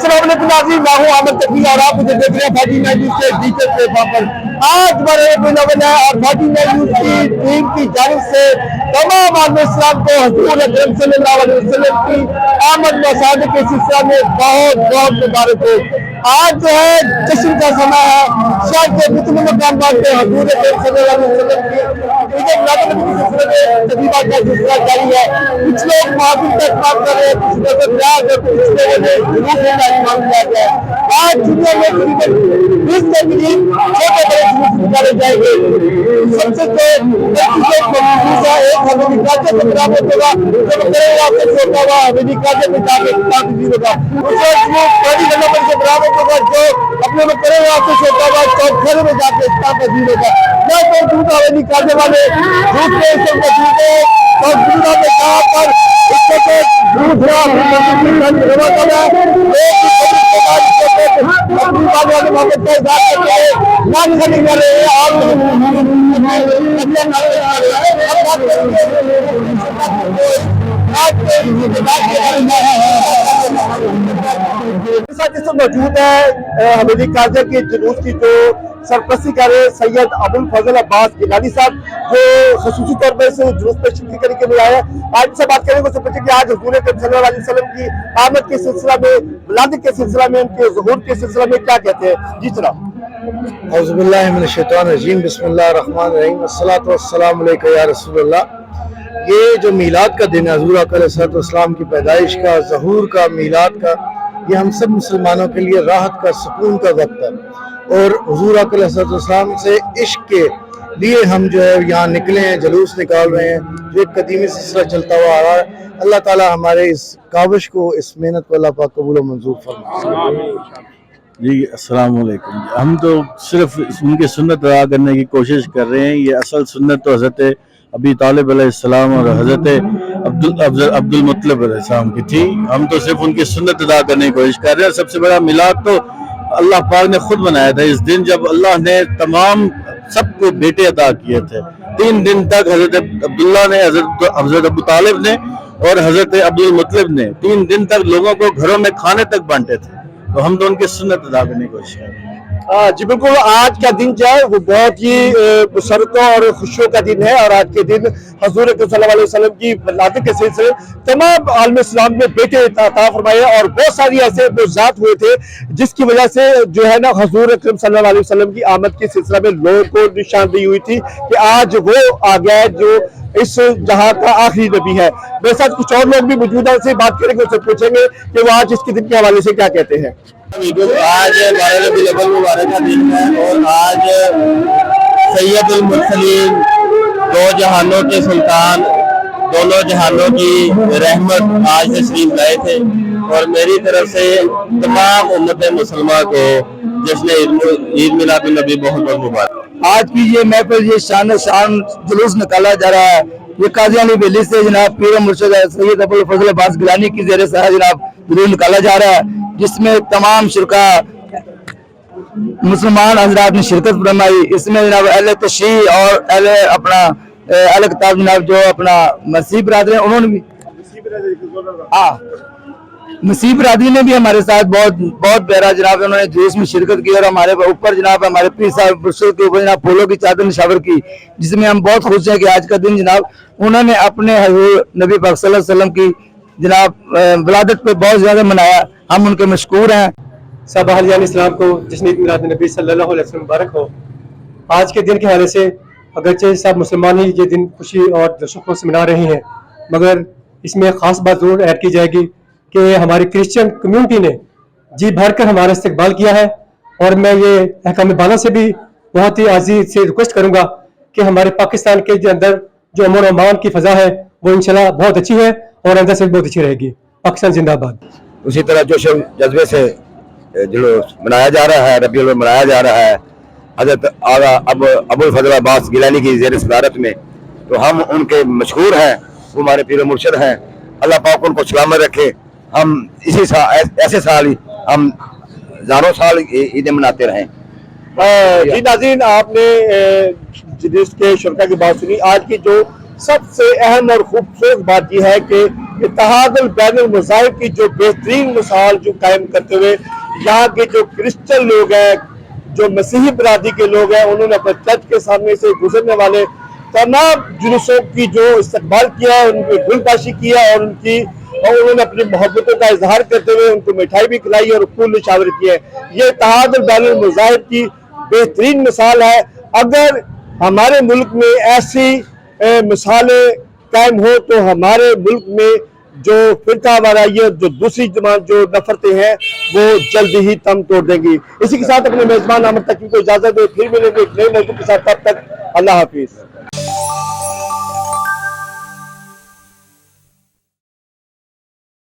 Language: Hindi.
अस्सलाम वालेकुम नाज़रीन, मैं हूं आमिर तकवी और आप मुझे देख रहे हैं 49 न्यूज़ के डिजिटल प्लेटफॉर्म पर। आज बड़े बिलवल है और 49 न्यूज़ की टीम की जानिब से तमाम आलम इस्लाम को हुज़ूर अकरम सल्लल्लाहु अलैहि वसल्लम की आमद व शादी के सिलसिले में बहुत बहुत मुबारक हो। आज जो है जश्न का समय है, शायद के मुतमिन मकाम पे हुज़ूर अकरम सल्लल्लाहु अलैहि वसल्लम की ईद मिलाद नबी के सिलसिले में तकरीबात का सिलसिला जारी है। कुछ लोग महफिल का इत्मीनान कर रहे हैं, कुछ लोग ब्याज और कुछ लोगों ने जुलूस का इत्मीनान किया गया है। आज दुनिया में तकरीबन 20 से करीब छोटे बड़े जुलूस निकाले जाएंगे। सबसे जो मौजूद है एक हवेली काजे के बराबर होगा, जो बड़े रास्ते से होता हुआ हवेली काजे में जाके ताकदीर होगा। दूसरा जुलूस बड़ी गलबर के बराबर होगा, जो अपने बड़े रास्ते से होता हुआ चौक में जाके ताकदीर होगा। मैं मौजूद हवेली काजे वाले दूसरे और दुनिया में कहाँ पर मौजूद है हवेली काजे के जुलूस की जो सरपरस्ती कर रहे सैयद अबुल फजल अब्बास गिलानी साहब, जो खसूसी तौर पर इस जुलूस में शिरकत करने के लिए आए हैं। आज से बात करेंगे उससे पूछे कि आज हुज़ूर अकरम सल्लल्लाहु अलैहि वसल्लम की आमद के सिलसिला में, विलादत के सिलसिला में, उनके ज़ुहूर के सिलसिला में क्या कहते हैं। जी जनाब। औज़ु बिल्लाहि मिनश शैतानिर रजीम, बिस्मिल्लाहिर रहमानिर रहीम, अस्सलातु वस्सलामु अलैका या रसूलल्लाह। ये जो मीलाद का दिन है, हुज़ूर अलैहिस्सलाम की पैदाइश का, ज़हूर का, मीलाद का, ये हम सब मुसलमानों के लिए राहत का, सुकून का वक्त है। और हुज़ूर अलैहिस्सलाम से इश्क के लिए हम जो है यहाँ निकले हैं, जुलूस निकाल रहे हैं, जो एक कदीमी सिलसिला चलता हुआ आ रहा है। अल्लाह ताला हमारे इस काविश को, इस मेहनत को अल्लाह पाक कबूल व मंजूर फरमाए। जी अस्सलाम वालेकुम। हम तो सिर्फ उनकी सुन्नत अदा करने की कोशिश कर रहे हैं। ये असल सुन्नत तो हज़रत अबी तालिब अलैहिस्सलाम और हज़रत अब्दुल मुत्तलिब अलैहिस्सलाम की थी। हम तो सिर्फ उनकी सुन्नत अदा करने की कोशिश कर रहे हैं। सबसे बड़ा मिलाद तो अल्लाह पाक ने खुद बनाया था, इस दिन जब अल्लाह ने तमाम सबको बेटे अदा किए थे। 3 दिन तक हज़रत अब्दुल्ला ने, हज़रत अबू तालिब ने और हज़रत अब्दुल मुत्तलिब ने 3 दिन तक लोगों को घरों में खाने तक बांटे थे। तो हम तो उनकी सुन्नत अदा करने की कोशिश करें। जी बिल्कुल, आज का दिन जो है वो बहुत ही मुसरतों और खुशियों का दिन है और आज के दिन हुज़ूर अकरम सल्लल्लाहु अलैहि वसल्लम की विलादत के सिलसिले तमाम आलम इस्लाम में बेटे अता फरमाए और बहुत सारी ऐसे मुआज़ात हुए थे जिसकी वजह से जो है ना हुज़ूर अकरम सल्लल्लाहु अलैहि वसल्लम की आमद के सिलसिले में लोगों को निशानदेही हुई थी कि आज वो आ गया है जो इस जहां का आखिरी नबी है। मेरे साथ कुछ और लोग भी मौजूद है, उनसे बात करेंगे, उनसे पूछेंगे कि वो आज इसके दिन के हवाले से क्या कहते हैं। आज 12 रबीउल अव्वल मुबारक का दिन है और आज सैयदुल मुरसलीन, 2 जहानों के सुल्तान, दोनों जहानों की रहमत आज तशरीफ लाए थे और मेरी तरफ से तमाम उम्मत मुसलमान को जश्न ईद मिलाद नबी बहुत बहुत मुबारक। आज की ये महफिल, ये शान जुलूस निकाला जा रहा है, ये कादियानी बेली से जनाब पीर मुर्शिद सैयद अबुल फजल अब्बास गिलानी की ज़ेर सहारा जनाब जुलूस निकाला जा रहा है, जिसमें तमाम शुरका मुसलमान हज़रात ने शिरकत फरमाई। इसमें जनाब अहले तशरीह और अहले अपना अहले किताब जनाब जो अपना मसीह बरादरी है, उन्होंने भी मसीह बरादरी ने भी हमारे साथ बहुत प्यारा जनाब उन्होंने जुलूस में शिरकत की और हमारे ऊपर जनाब हमारे पीर साहब के ऊपर जनाब फूलों की चादर निशावर की, जिसमें हम बहुत खुश हैं कि आज का दिन जनाब उन्होंने अपने हुज़ूर नबी पाक सल्लल्लाहु अलैहि वसल्लम की जनाब विलादत पे बहुत ज्यादा मनाया। हम उनके मशकूर हैं। सब अहले इस्लाम को जश्न ईद मिलाद नबी सल्लल्लाहु अलैहि वसल्लम मुबारक हो। आज के दिन के हवाले से अगरचे सब मुसलमान ही ये दिन खुशी और जश्न से मना रहे हैं, मगर इसमें ख़ास बात जरूर ऐड की जाएगी कि हमारी क्रिश्चियन कम्युनिटी ने जी भर कर हमारा इस्तकबाल किया है और मैं ये अहकाम बाला से भी बहुत ही आज़ी से रिक्वेस्ट करूंगा कि हमारे पाकिस्तान के अंदर जो अमन और अमान की फ़ज़ा है वो इंशाल्लाह बहुत अच्छी है और अंदर से बहुत अच्छी रहेगी। पाकिस्तान जिंदाबाद। उसी तरह जोश जज्बे से जुलूस मनाया जा रहा है, रबीउल अव्वल मनाया जा रहा है हज़रत आगा अबुल फजल अब्बास गिलानी की ज़ेर सदारत में। तो हम उनके मशहूर हैं, वो हमारे पीर मुर्शिद हैं। अल्लाह पाक उनको सलामत रखे। हम इसी साल, ऐसे साल ही हम हज़ारों साल ईदें मनाते रहें। जी नाज़रीन, आपने जिसके शुरका की बात सुनी। आज की जो सबसे अहम और खूबसूरत बात यह है कि इत्तेहादुल बैनुल मज़ाहिब की जो बेहतरीन मिसाल जो कायम करते हुए यहाँ के जो क्रिश्चियन लोग हैं, जो मसीही बरादरी के लोग हैं, उन्होंने अपने चर्च के सामने से गुजरने वाले तमाम जुलूसों की जो इस्तकबाल किया, उनकी गुलबाशी किया और उन्होंने अपनी मोहब्बतों का इजहार करते हुए उनको मिठाई भी खिलाई और फूल निशावर किए। ये इत्तेहादुल बैनुल मज़ाहिब की बेहतरीन मिसाल है। अगर हमारे मुल्क में ऐसी मिसालें कायम हो तो हमारे मुल्क में जो फिरका वारायत, जो दूसरी जमात, जो नफरतें हैं, वो जल्दी ही तम तोड़ देंगी। इसी के साथ अपने मेजबान अमर तकीम को इजाजत दे, फिर मिलेंगे एक नए मौजूद के साथ। तब तक अल्लाह हाफिज।